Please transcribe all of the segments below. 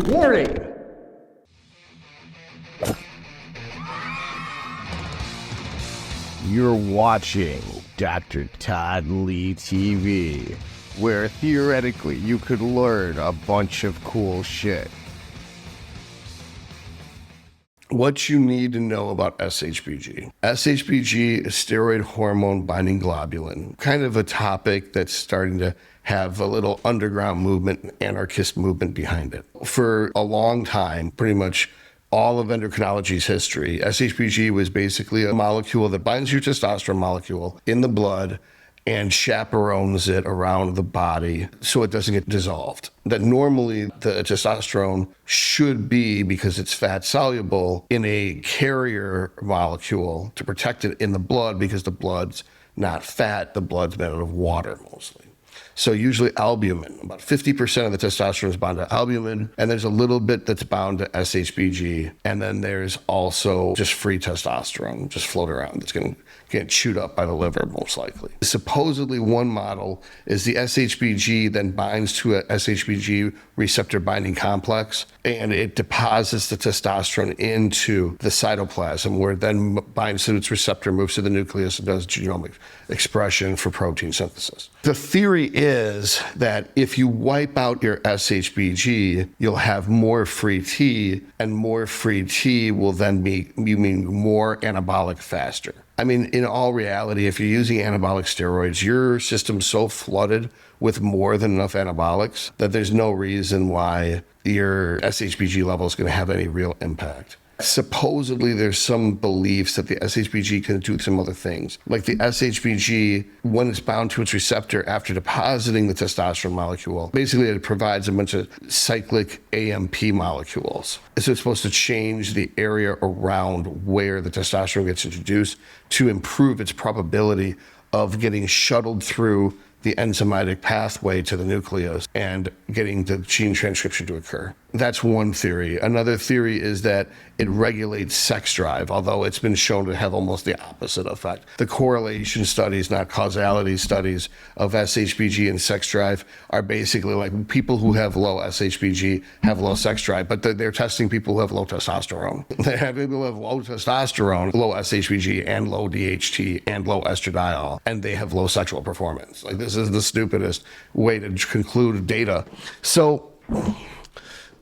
Warning! You're watching Dr. Todd Lee TV, where theoretically you could learn a bunch of cool shit. What you need to know about SHBG. SHBG is steroid hormone binding globulin, kind of a topic that's starting to have a little underground movement, anarchist movement behind it. For a long time, pretty much all of endocrinology's history, SHBG was basically a molecule that binds your testosterone molecule in the blood and chaperones it around the body so it doesn't get dissolved. That normally the testosterone should be, because it's fat soluble, in a carrier molecule to protect it in the blood, because the blood's not fat, the blood's made out of water mostly. So usually albumin, about 50% of the testosterone is bound to albumin, and there's a little bit that's bound to SHBG, and then there's also just free testosterone, just float around, that's going to get chewed up by the liver most likely. Supposedly one model is the SHBG then binds to a SHBG receptor binding complex, and it deposits the testosterone into the cytoplasm, where it then binds to its receptor, moves to the nucleus, and does genomic expression for protein synthesis. The theory is that if you wipe out your SHBG, you'll have more free T, and more free T will then mean more anabolic faster. I mean, in all reality, if you're using anabolic steroids, your system's so flooded with more than enough anabolics that there's no reason why your SHBG level is going to have any real impact. Supposedly, there's some beliefs that the SHBG can do some other things. Like the SHBG, when it's bound to its receptor after depositing the testosterone molecule, basically it provides a bunch of cyclic AMP molecules. So it's supposed to change the area around where the testosterone gets introduced to improve its probability of getting shuttled through the enzymatic pathway to the nucleus and getting the gene transcription to occur. That's one theory. Another theory is that it regulates sex drive, although it's been shown to have almost the opposite effect. The correlation studies, not causality studies, of SHBG and sex drive are basically like people who have low SHBG have low sex drive, but they're testing people who have low testosterone. They have people who have low testosterone, low SHBG, and low DHT, and low estradiol, and they have low sexual performance. Like, this is the stupidest way to conclude data. So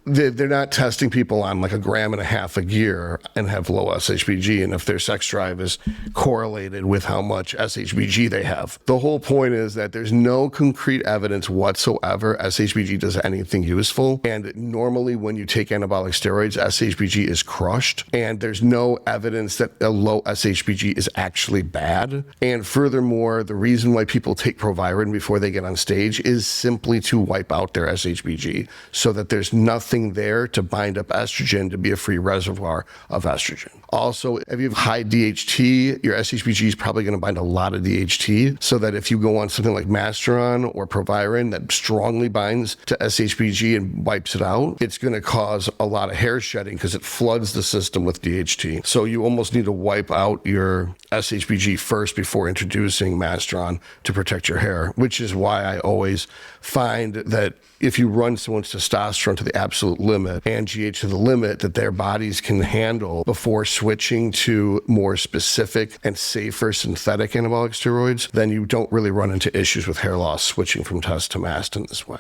they're not testing people on like 1.5 grams a year and have low SHBG, and if their sex drive is correlated with how much SHBG they have. The whole point is that there's no concrete evidence whatsoever SHBG does anything useful, and normally when you take anabolic steroids, SHBG is crushed, and there's no evidence that a low SHBG is actually bad. And furthermore, the reason why people take Proviron before they get on stage is simply to wipe out their SHBG so that there's nothing there to bind up estrogen to be a free reservoir of estrogen. Also, if you have high DHT, your SHBG is probably going to bind a lot of DHT, so that if you go on something like Masteron or Proviron that strongly binds to SHBG and wipes it out, it's going to cause a lot of hair shedding because it floods the system with DHT. So you almost need to wipe out your SHBG first before introducing Masteron to protect your hair, which is why I always find that if you run someone's testosterone to the absolute limit and GH to the limit that their bodies can handle before switching to more specific and safer synthetic anabolic steroids, then you don't really run into issues with hair loss switching from test to mast in this way.